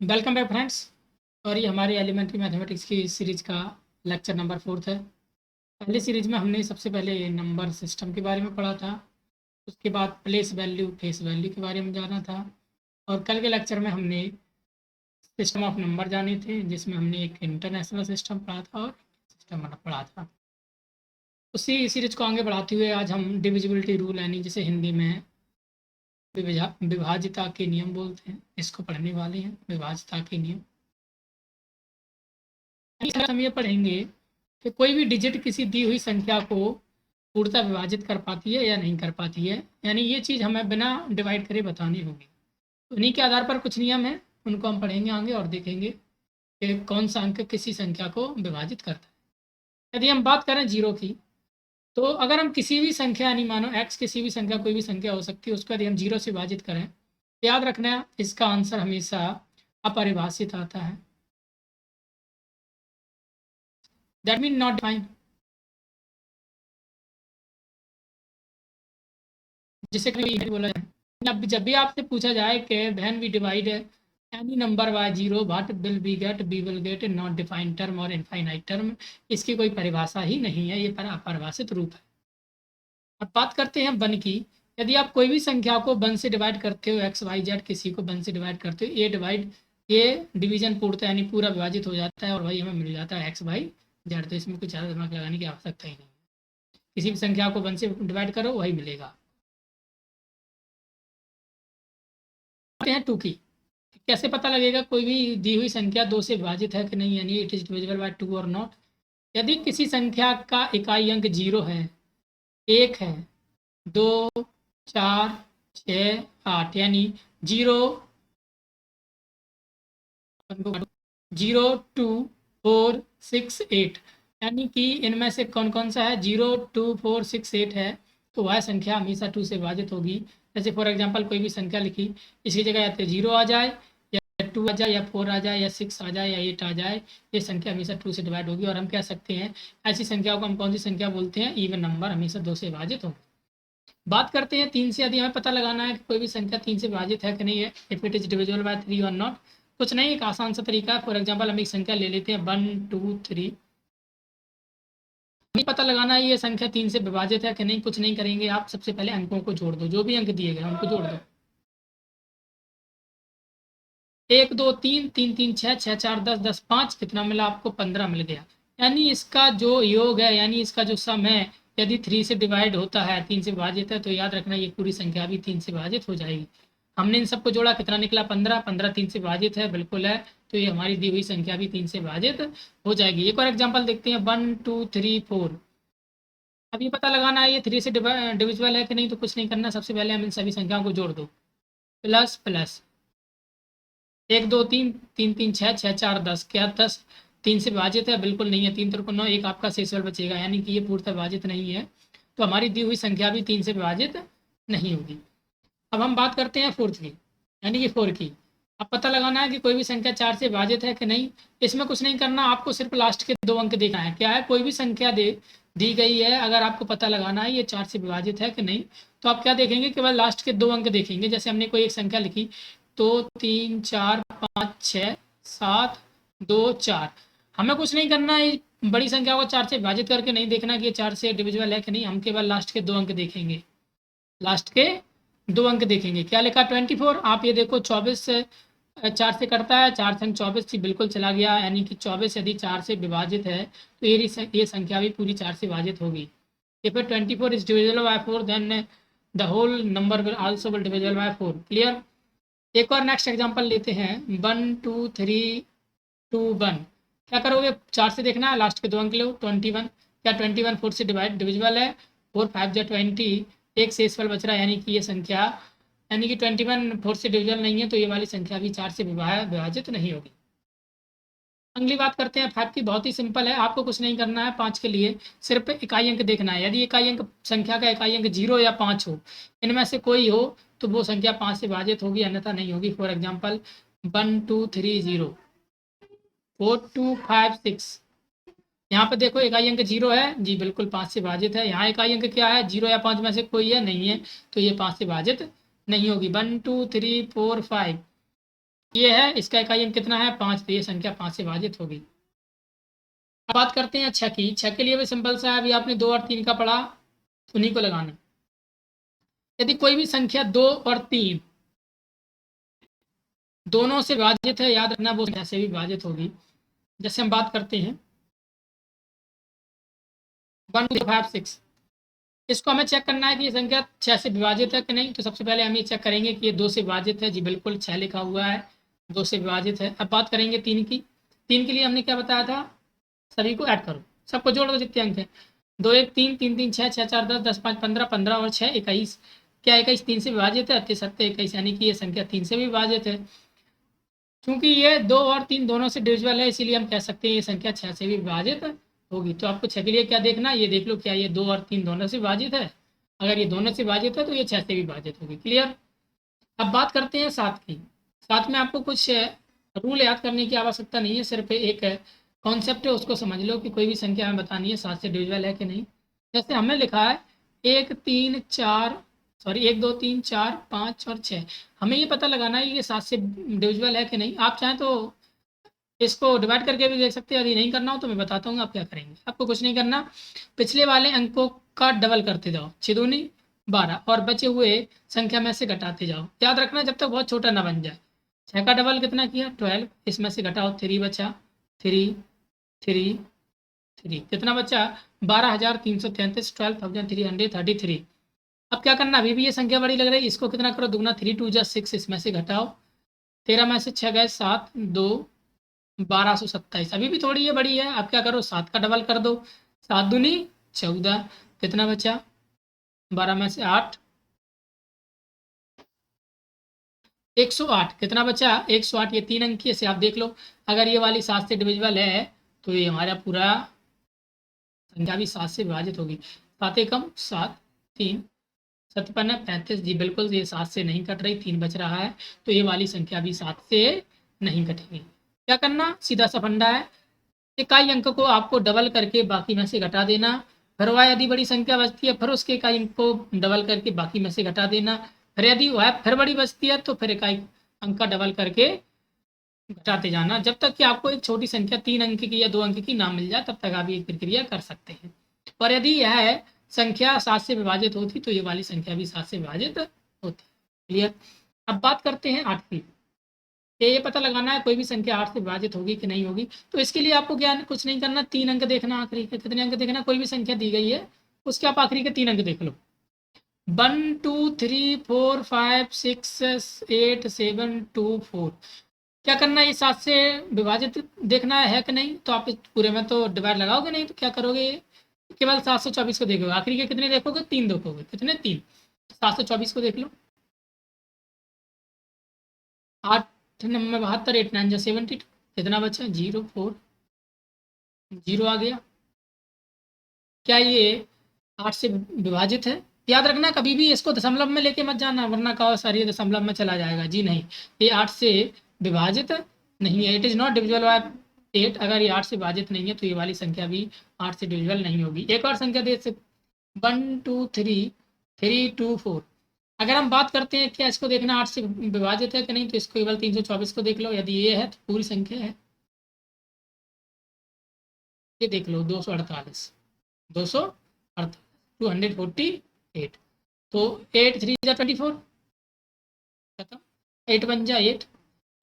Welcome back friends. और ये हमारी एलिमेंट्री मैथमेटिक्स की सीरीज का लेक्चर नंबर 4 है। पहले सीरीज में हमने सबसे पहले नंबर सिस्टम के बारे में पढ़ा था। उसके बाद प्लेस वैल्यू फेस वैल्यू के बारे में जाना था। और कल के लेक्चर में हमने सिस्टम ऑफ नंबर जाने थे, जिसमें हमने एक इंटरनेशनल सिस्टम पढ़ा था और सिस्टम पढ़ा था। उसी सीरीज को आगे बढ़ाते हुए आज हम डिविजिबिलिटी रूल, यानी जिसे हिंदी में विभाज्यता के नियम बोलते हैं, इसको पढ़ने वाले हैं। विभाज्यता के नियम हम ये पढ़ेंगे कि कोई भी डिजिट किसी दी हुई संख्या को पूर्णतः विभाजित कर पाती है या नहीं कर पाती है, यानी ये चीज़ हमें बिना डिवाइड करे बतानी होगी। तो इन्हीं के आधार पर कुछ नियम हैं, उनको हम पढ़ेंगे आगे और देखेंगे कि कौन सा अंक किसी संख्या को विभाजित करता है। यदि हम बात करें जीरो की, तो अगर हम किसी भी संख्या, यानी मानो एक्स किसी भी संख्या, कोई भी संख्या हो सकती है, उसको यदि हम जीरो से विभाजित करें, तो याद रखना इसका आंसर हमेशा अपरिभाषित आता है। That mean not defined. जिसे कभी बोला जाए, अब जब भी आपसे पूछा जाए कि when we divide any number by zero what will be get, we will get not defined term और इनफाइनाइट टर्म। इसकी कोई परिभाषा ही नहीं है, ये पर अपरिभाषित रूप है। अब बात करते हैं वन की। यदि आप कोई भी संख्या को वन से डिवाइड करते हो, एक्स वाई जेड किसी को वन से डिवाइड करते हो, ये डिवीजन पूर्णतः यानी पूरा विभाजित हो जाता है और वही हमें मिल जाता है एक्स वाई जेड। तो इसमें कुछ ज़्यादा दिमाग लगाने की आवश्यकता ही नहीं है। किसी भी संख्या को वन से डिवाइड करो, वही मिलेगा। हैं टू की, कैसे पता लगेगा कोई भी दी हुई संख्या दो से विभाजित है कि नहीं, यानी it is divisible by two और नॉट। यदि किसी संख्या का इकाई अंक जीरो है, एक है, दो, चार, छ, आठ, यानी zero, zero, two, four, six, eight, यानी कि इनमें से कौन कौन सा है, zero, two, four, six, eight है, तो वह संख्या हमेशा टू से विभाजित होगी। जैसे फॉर एग्जाम्पल कोई भी संख्या लिखी, इसकी जगह या तो जीरो आ जाए, या टू आ जाए, या फोर आ जाए, या सिक्स आ जाए, या एट आ जाए, ये संख्या हमेशा टू से डिवाइड होगी। और हम कह सकते हैं ऐसी संख्याओं को हम कौन सी संख्या बोलते हैं, इवन नंबर, हमेशा दो से विभाजित होगी। बात करते हैं तीन से। यदि हमें पता लगाना है कि कोई भी संख्या तीन से विभाजित है कि नहीं है, if it is divisible by three और नॉट, कुछ नहीं, एक आसान सा तरीका है। फॉर एग्जाम्पल हम एक संख्या ले लेते हैं वन टू थ्री। नहीं पता लगाना है ये संख्या तीन से विभाजित है कि नहीं, कुछ नहीं करेंगे आप, सबसे पहले अंकों को जोड़ दो, जो भी अंक दिए गए उनको जोड़ दो। एक दो तीन, तीन तीन छः, छः चार दस, दस पाँच, कितना मिला आपको, 15 मिल गया। यानी इसका जो योग है, यानी इसका जो सम है, यदि थ्री से डिवाइड होता है, तीन से विभाजित है, तो याद रखना ये पूरी संख्या भी तीन से विभाजित हो जाएगी। हमने इन सबको जोड़ा, कितना निकला, 15। 15 तीन से विभाजित है, बिल्कुल है, तो ये हमारी दी हुई संख्या भी तीन से विभाजित हो जाएगी। एक और एग्जाम्पल देखते हैं, वन टू थ्री फोर। अब ये पता लगाना है ये थ्री से डिविजिबल है कि नहीं, तो कुछ नहीं करना, सबसे पहले हम इन सभी संख्याओं को जोड़ दो, प्लस प्लस, एक दो तीन, तीन तीन छः, छः चार दस, क्या 10 तीन से विभाजित है, बिल्कुल नहीं है, तीन त्रिकोण नौ, एक आपका शेषफल बचेगा, यानी कि ये पूर्णतः विभाजित नहीं है, तो हमारी दी हुई संख्या भी तीन से विभाजित नहीं होगी। अब हम बात करते हैं फोर्थ की, यानी कि फोर की। अब पता लगाना है कि कोई भी संख्या चार से विभाजित है कि नहीं। इसमें कुछ नहीं करना, आपको सिर्फ लास्ट के दो अंक देखना है। क्या है, कोई भी संख्या दी गई है, अगर आपको पता लगाना है ये चार से विभाजित है कि नहीं, तो आप क्या देखेंगे, केवल लास्ट के दो अंक देखेंगे। जैसे हमने कोई एक संख्या लिखी, दो तीन चार पाँच छः सात दो चार, हमें कुछ नहीं करना है, बड़ी संख्या को चार से विभाजित करके नहीं देखना कि ये चार से डिविजिबल है कि नहीं, हम केवल लास्ट के दो अंक देखेंगे। लास्ट के दो अंक देखेंगे, क्या लिखा, 24। आप ये देखो 24 से चार से कटता है, चार संग 24 थी, बिल्कुल चला गया, यानी कि 24 यदि चार से विभाजित है, तो ये संख्या भी पूरी चार से विभाजित होगी। If 24 is divisible by 4, then the whole number will also will divisible by 4। Clear. एक और नेक्स्ट एग्जांपल लेते हैं, one two three two one. क्या करोगे, चार से देखना है, लास्ट के दो अंक लो, 21। क्या 21 फोर से डिविजिबल है, फोर फाइव जा 20, एक शेषफल बच रहा है, यानी कि ये संख्या, यानी कि 21 फोर से डिविजिबल नहीं है, तो ये वाली संख्या भी चार से विभाजित नहीं होगी। अगली बात करते हैं फाइव की, बहुत ही सिंपल है, आपको कुछ नहीं करना है। पाँच के लिए सिर्फ इकाई अंक देखना है। यदि इकाई अंक, संख्या का इकाई अंक जीरो या पाँच हो, इनमें से कोई हो, तो वो संख्या पाँच से विभाजित होगी, अन्यथा नहीं होगी। For example one two three zero, four two five six. यहाँ पे देखो इकाई अंक जीरो है जी, बिल्कुल पाँच से विभाजित है। यहाँ इकाई अंक क्या है, जीरो या पाँच में से कोई है, नहीं है, तो ये पाँच से विभाजित नहीं होगी। One two three four five, ये है, इसका इकाई अंक कितना है 5, तो ये संख्या 5 से विभाजित होगी। अब बात करते हैं 6 की। 6 के लिए भी सिंपल सा है, अभी आपने 2 और 3 का पढ़ा, उन्हीं को लगाना। यदि कोई भी संख्या 2 और 3 दोनों से विभाजित है, याद रखना वो संख्या से भी विभाजित होगी। जैसे हम बात करते हैं 1 2 5 6, इसको हमें चेक करना है कि ये संख्या 6 से विभाजित है कि नहीं। तो सबसे पहले हम ये चेक करेंगे कि ये 2 से विभाजित है। जी बिल्कुल, 6 लिखा हुआ है, 2 से विभाजित है। अब बात करेंगे 3 की। 3 के लिए हमने क्या बताया था, सभी को ऐड करो, सबको जोड़ दो जितने अंक हैं। 2 1 3 3 3 6 6 4 10 10 5 15 15 और 6 21। क्या 21 3 से विभाजित है, 37 21, यानी कि ये संख्या 3 से भी विभाजित है। क्योंकि ये 2 और 3 दोनों से डिविजिबल है, इसीलिए हम कह सकते हैं ये संख्या 6 से भी विभाजित होगी। तो आपको 6 के लिए क्या देखना, ये देख लो क्या ये 2 और 3 दोनों से विभाजित है। अगर ये दोनों से विभाजित है तो ये 6 से भी विभाजित होगी। क्लियर। अब बात करते हैं 7 की। 7 में आपको कुछ रूल याद करने की आवश्यकता नहीं है, सिर्फ एक कॉन्सेप्ट है, उसको समझ लो कि कोई भी संख्या हमें बतानी है 7 से डिविजिबल है कि नहीं। जैसे हमने लिखा है 1 3 4 सॉरी 1 2 3 4 5 और 6, हमें ये पता लगाना है ये 7 से डिविजिबल है कि नहीं। आप चाहें तो इसको डिवाइड करके भी देख सकते हैं, यदि नहीं करना हो तो मैं बताता हूँ आप क्या करेंगे। आपको कुछ नहीं करना, पिछले वाले अंकों का डबल करते जाओ, 6 दूनी 12, और बचे हुए संख्या में से घटाते जाओ। याद रखना जब तक बहुत छोटा ना बन जाए। 6 का डबल कितना किया 12, इसमें से घटाओ 3 बचा, 3 3 3 कितना बचा 12,333, 12,333। अब क्या करना, अभी भी ये संख्या बड़ी लग रही है, इसको कितना करो दुगना, 3 2 जा 6, इसमें से घटाओ 13 में से 6 गए 7, 2 1227। अभी भी थोड़ी ये बड़ी है, अब क्या करो 7 का डबल कर दो, 7 दूनी 14, कितना बचा 12 में से 8, 108, कितना बचा 108। ये 3 अंकी से आप देख लो, अगर ये वाली 7 से डिविजिबल है तो ये हमारा पूरा संख्या भी 7 से विभाजित होगी। 7 एकम 7, 3 57 35, जी बिल्कुल ये 7 से नहीं कट रही, 3 बच रहा है, तो ये वाली संख्या भी 7 से नहीं कटेगी। क्या करना, सीधा सा फंडा है, इकाई अंक को आपको डबल करके बाकी में से घटा देना। फिर वह यदि बड़ी संख्या बचती है फिर उसके इकाई अंक को डबल करके बाकी में से घटा देना। फिर यदि वह फिर बड़ी बचती है तो फिर इकाई अंक का डबल करके घटाते जाना, जब तक कि आपको एक छोटी संख्या 3 अंक की या 2 अंक की ना मिल जाए, तब तक आप ये प्रक्रिया कर सकते हैं। और यदि यह संख्या 7 से विभाजित होती तो ये वाली संख्या भी 7 से विभाजित होती। क्लियर। अब बात करते हैं 8 की। ये पता लगाना है कोई भी संख्या 8 से विभाजित होगी कि नहीं होगी। तो इसके लिए आपको क्या कुछ नहीं करना, 3 अंक देखना आखिरी के, कितने अंक देखना, कोई भी संख्या दी गई है उसके आप आखिरी के 3 अंक देख लो, 1 2 3 4 5 6 8 7 2 4। क्या करना है, ये 7 से विभाजित देखना है कि नहीं। तो आप इस पूरे में तो डिवाइड लगाओगे नहीं, तो क्या करोगे, केवल 724 को देखोगे, आखिरी के कितने देखोगे 3 देखोगे, कितने 3, 724 को देख लो, 8 नंबर 72, 8 9 जा 72, कितना बचा 0 4 0 आ गया। क्या ये 8 से विभाजित है। याद रखना कभी भी इसको दशमलव में लेके मत जाना, वरना कहो सर ये दशमलव में चला जाएगा, जी नहीं, ये 8 से विभाजित नहीं है, it is not divisible by 8। अगर ये 8 से विभाजित नहीं है तो ये वाली संख्या भी 8 से डिविजिबल नहीं होगी। एक और संख्या दे सकते 1 2 3 3 2 4। अगर हम बात करते हैं क्या इसको देखना 8 से विभाजित है कि नहीं, तो इसको केवल 324 को देख लो, यदि ये है तो पूरी संख्या है। ये देख लो 248, 248, 248, तो 8 3 जा 24, खत्म, 8 1 जा 8।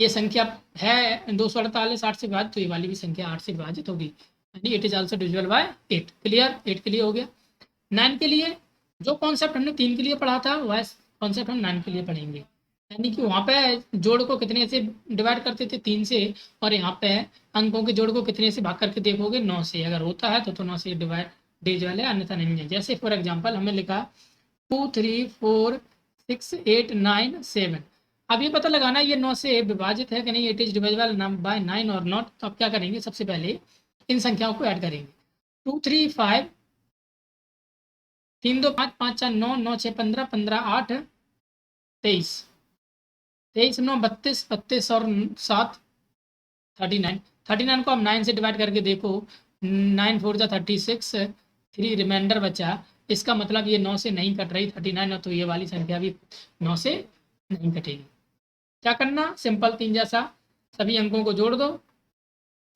ये संख्या है 248, 8 से विभाजित, तो ये वाली भी संख्या 8 से विभाजित होगी, यानी it is also divisible by 8। Clear, 8 के लिए हो गया। 9 के लिए जो कॉन्सेप्ट हमने 3 के लिए पढ़ा था वह कॉन्सेप्ट हम 9 के लिए पढ़ेंगे, यानी कि वहाँ पे जोड़ को कितने से डिवाइड करते थे 3 से, और यहाँ पे अंकों के जोड़ को कितने से भाग करके देखोगे 9 से, अगर होता है तो 9 से डिवाइड डिविजिबल है, अन्यथा नहीं है। जैसे फॉर एग्जांपल हमने लिखा 2 3 4 6 8 9 7। अब ये पता लगाना ये 9 से विभाजित है कि नहीं, इट इज डिविजिबल बाय 9 और नॉट। तो अब क्या करेंगे, सबसे पहले इन संख्याओं को ऐड करेंगे, 2 3 5 3 2 5 5 4 9 9 6 15 15 8 23 23 9 32 32 और 7 39। 39 को हम 9 से डिवाइड करके देखो, 9 4 जा 36, 3 रिमाइंडर बचा, इसका मतलब ये 9 से नहीं कट रही 39, और तो ये वाली संख्या भी 9 से नहीं कटेगी। क्या करना, सिंपल 3 जैसा सभी अंकों को जोड़ दो।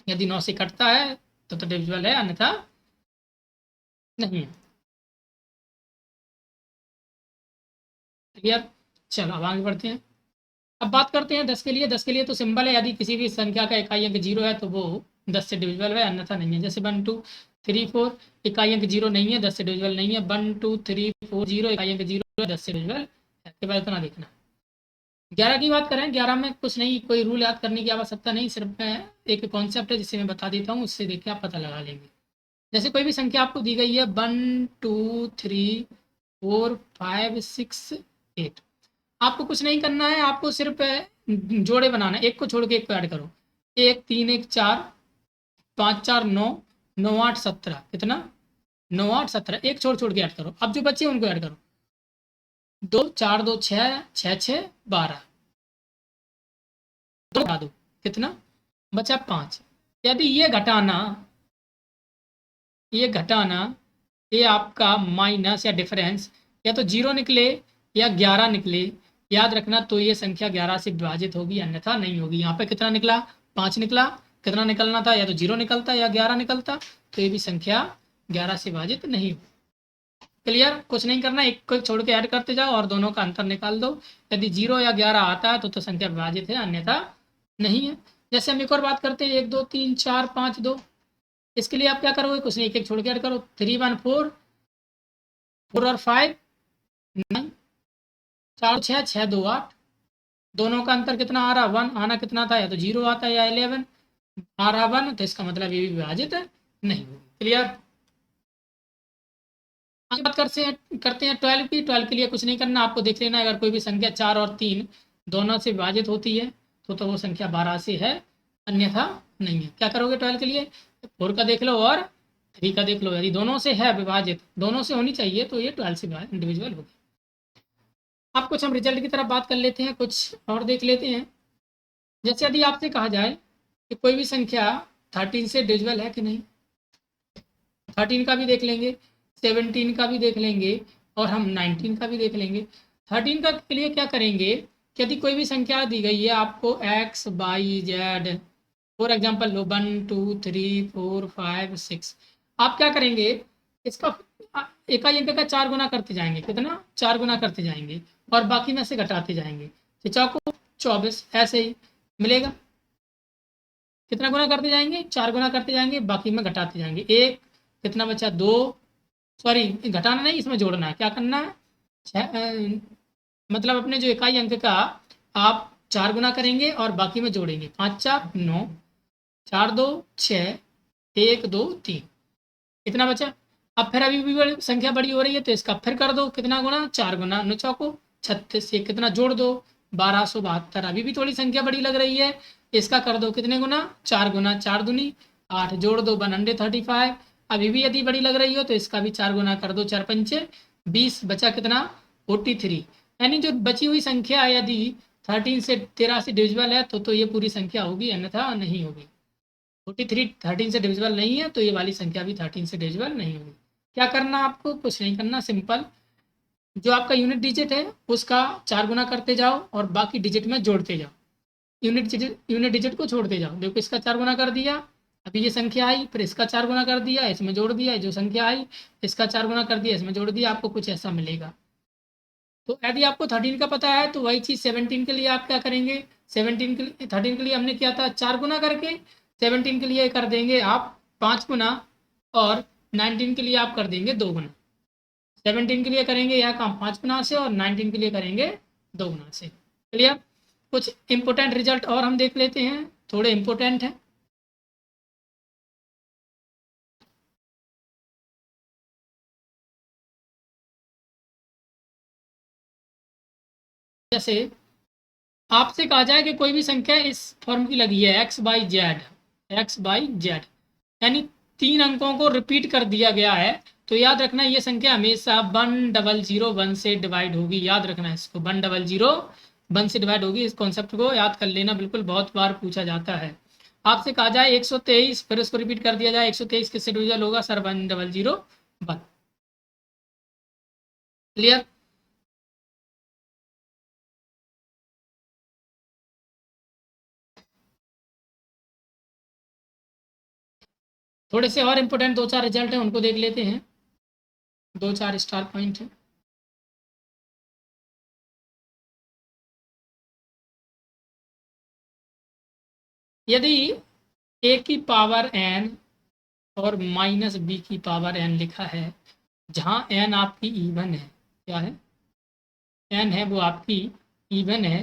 यदि 9 से कटता है तो डिविजिबल है, अन्यथा नहीं है। क्लियर। चलो अब आगे बढ़ते हैं। अब बात करते हैं 10 के लिए। 10 के लिए तो सिंपल है, यदि किसी भी संख्या का इकाई अंक 0 है तो वो 10 से डिविजिबल है, अन्यथा नहीं है। जैसे 1 2 3 4 इकाई अंक 0 नहीं है, 10 से डिविजिबल नहीं है। 1 2 3 4 0 इकाई अंक 0 है, 10 से डिविजिबल है। के बाद इतना देखना। 11 की बात करें, 11 में कुछ नहीं, कोई रूल याद करने की आवश्यकता नहीं, सिर्फ एक कॉन्सेप्ट है जिसे मैं बता देता हूँ, उससे देख के आप पता लगा लेंगे। जैसे कोई भी संख्या आपको दी गई है 1 2 3 4 5 6 8, आपको कुछ नहीं करना है, आपको सिर्फ जोड़े बनाना है, एक को छोड़ के एक को ऐड करो। 1 3 1 4 5 4 9 9 8 17, कितना 9 8 17, एक छोड़ छोड़ के ऐड करो। अब जो बचे उनको ऐड करो। 2 4 2 6 6 6 12, दो घटा दो, कितना बचा 5। यदि ये घटाना ये आपका माइनस या डिफरेंस या तो 0 निकले या 11 निकले, याद रखना, तो ये संख्या 11 से विभाजित होगी, अन्यथा नहीं होगी। यहाँ पे कितना निकला, 5 निकला। कितना निकलना था, या तो 0 निकलता या 11 निकलता, तो ये भी संख्या 11 से विभाजित नहीं होगी। क्लियर। कुछ नहीं करना, एक को छोड़ के ऐड करते जाओ और दोनों का अंतर निकाल दो। यदि 0 या 11 आता है तो संख्या विभाजित है, अन्यथा नहीं है। जैसे हम एक और बात करते हैं, 1 2 3 4 5 2, इसके लिए आप क्या करोगे, कुछ नहीं, एक एक छोड़ के ऐड करो। 3 1 4, 4 और 5 9, 4 6 6 2 8, दोनों का अंतर कितना आ रहा, 1, आना कितना था, या तो 0 आता है या 11 आ रहा 1, तो इसका मतलब ये भी विभाजित नहीं होगी। क्लियर। आगे बात करते हैं 12 की। 12 के लिए कुछ नहीं करना, आपको देख लेना अगर कोई भी संख्या 4 और 3 दोनों से विभाजित होती है तो वो संख्या 12 से है, अन्यथा नहीं है। क्या करोगे 12 के लिए, 4 का देख लो और 3 का देख लो, यदि दोनों से है विभाजित, दोनों से होनी चाहिए, तो ये 12 से इंडिविजुअल होगी। अब कुछ हम रिजल्ट की तरफ बात कर लेते हैं, कुछ और देख लेते हैं। जैसे यदि आपसे कहा जाए कि कोई भी संख्या 13 से डिविजिबल है कि नहीं, 13 का भी देख लेंगे, 17 का भी देख लेंगे और हम 19 का भी देख लेंगे। 13 का के लिए क्या करेंगे, यदि कोई भी संख्या दी गई है आपको x y z, for example लो 1 2 3 4 5 6, आप क्या करेंगे, इसका इकाई अंक का 4 गुना करते जाएंगे, कितना 4 गुना करते जाएंगे और बाकी में से घटाते जाएंगे। तो चौको 24, ऐसे ही मिलेगा। कितना गुना करते जाएंगे, 4 गुना करते जाएंगे, बाकी में घटाते जाएंगे। एक कितना बचा, 2, सॉरी घटाना नहीं, इसमें जोड़ना है। क्या करना है, मतलब अपने जो इकाई अंक का आप 4 गुना करेंगे और बाकी में जोड़ेंगे। 5 4 9, 4 2 6, 1 2 3, कितना बचा। अब फिर अभी भी संख्या बड़ी हो रही है तो इसका फिर कर दो, कितना गुना, 4 गुना, 9 चौको 36 से कितना जोड़ दो, 1272। अभी भी थोड़ी संख्या बड़ी लग रही है, इसका कर दो कितने गुना, 4 गुना, 4 दूनी 8, जोड़ दो 135। अभी भी यदि बड़ी लग रही हो तो इसका भी 4 गुना कर दो, 4 पंचे 20, बचा कितना 43। यानी जो बची हुई संख्या यदि 13 से 13 से डिविजिबल है तो ये पूरी संख्या होगी, अन्यथा नहीं होगी। 43 13 से डिविजिबल नहीं है तो ये वाली संख्या भी 13 से डिविजिबल नहीं होगी। क्या करना, आपको कुछ नहीं करना, सिंपल जो आपका यूनिट डिजिट है उसका 4 गुना करते जाओ और बाकी डिजिट में जोड़ते जाओ। यूनिट डिजिट को छोड़ते जाओ। देखो इसका 4 गुना कर दिया, अभी ये संख्या आई, फिर इसका 4 गुना कर दिया, इसमें जोड़ दिया, जो संख्या आई इसका 4 गुना कर दिया, इसमें जोड़ दिया, आपको कुछ ऐसा मिलेगा। तो यदि आपको 13 का पता है तो वही चीज़ 17 के लिए आप क्या करेंगे, 13 के लिए हमने किया था 4 गुना करके, 17 के लिए कर देंगे आप 5 गुना और 19 के लिए आप कर देंगे 2 गुना। 17 के लिए करेंगे यह काम 5 गुना से और 19 के लिए करेंगे 2 गुना से। क्लियर। कुछ इंपोर्टेंट रिजल्ट और हम देख लेते हैं, थोड़े इंपोर्टेंट है। जैसे आपसे कहा जाए कि कोई भी संख्या इस फॉर्म की लगी है x/z, यानी 3 अंकों को रिपीट कर दिया गया है, तो याद रखना ये संख्या हमेशा 1001 से डिवाइड होगी। याद रखना इसको, 1001 से डिवाइड होगी। इस कॉन्सेप्ट को याद कर लेना, बिल्कुल बहुत बार पूछा जाता है। आपसे कहा जाए 123, फिर उसको रिपीट कर दिया जाए, 123 किससे डिविजल होगा सर, 1001। क्लियर। थोड़े से और इम्पोर्टेंट 2-4 रिजल्ट हैं, उनको देख लेते हैं। 2-4 स्टार पॉइंट है। यदि a की पावर n और माइनस b की पावर n लिखा है, जहां n आपकी इवन है, क्या है, n है वो आपकी इवन है,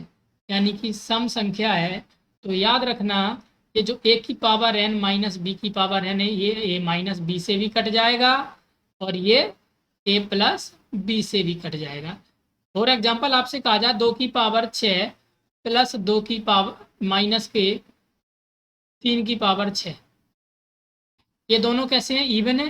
यानी कि सम संख्या है, तो याद रखना ये जो a की पावर n माइनस b की पावर n है, ये a माइनस b से भी कट जाएगा और ये a प्लस b से भी कट जाएगा। फॉर एग्जाम्पल आपसे कहा जाए 2 की पावर 6 प्लस 2 की पावर माइनस के 3 की पावर 6, ये दोनों कैसे हैं, इवन है।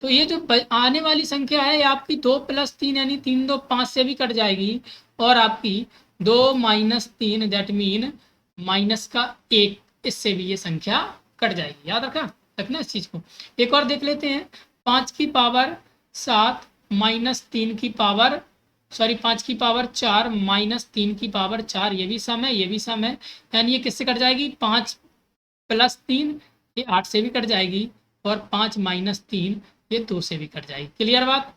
तो ये जो आने वाली संख्या है, ये आपकी 2 प्लस 3 यानी 3 2 5 से भी कट जाएगी, और आपकी 2 माइनस 3 दैट मीन माइनस का 1, इससे भी ये संख्या कट जाएगी। याद रखना इस चीज को। एक और देख लेते हैं, 5 की पावर 7 माइनस 3 की पावर 5 की पावर 4 माइनस 3 की पावर 4, ये भी सम है, ये भी सम है, यानी ये किससे कट जाएगी, 5 प्लस 3 ये 8 से भी कट जाएगी, और 5 माइनस 3 ये 2 से भी कट जाएगी। क्लियर बात।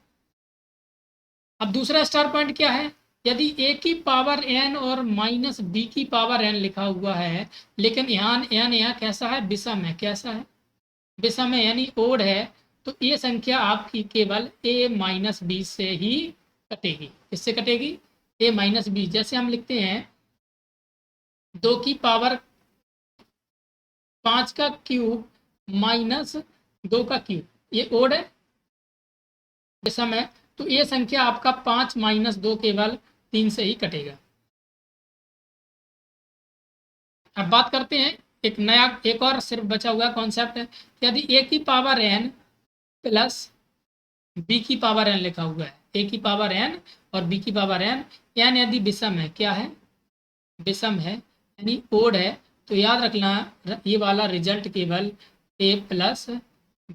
अब दूसरा स्टार पॉइंट क्या है, यदि a की पावर n और माइनस b की पावर n लिखा हुआ है, लेकिन यहाँ n यहाँ कैसा है, विषम है, कैसा है, विषम है यानी ओड है, तो ये संख्या आपकी केवल a माइनस बी से ही कटेगी। किससे कटेगी, a माइनस बी। जैसे हम लिखते हैं 2 की पावर 5 का क्यूब माइनस 2 का क्यूब, ये ओड है, विषम है, तो ये संख्या आपका 5 माइनस 2 केवल 3 से ही कटेगा। अब बात करते हैं एक और सिर्फ बचा हुआ कॉन्सेप्ट है, यदि a की पावर n प्लस b की पावर n लिखा हुआ है, a की पावर n और b की पावर n यदि विषम है, क्या है, विषम है यानी ओड है, तो याद रखना ये वाला रिजल्ट केवल a प्लस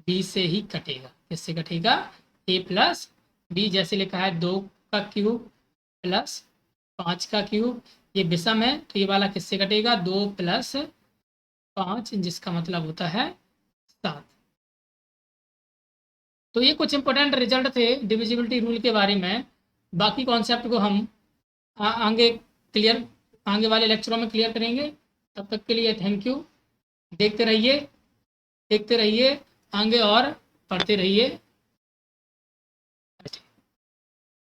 b से ही कटेगा। किससे कटेगा, a प्लस b। जैसे लिखा है 2 का क्यूब प्लस 5 का क्यूब, ये विषम है, तो ये वाला किससे कटेगा, 2 प्लस 5, जिसका मतलब होता है 7। तो ये कुछ इंपॉर्टेंट रिजल्ट थे डिविजिबिलिटी रूल के बारे में। बाकी कॉन्सेप्ट को हम आगे क्लियर, आगे वाले लेक्चरों में क्लियर करेंगे। तब तक के लिए थैंक यू। देखते रहिए आगे और पढ़ते रहिए।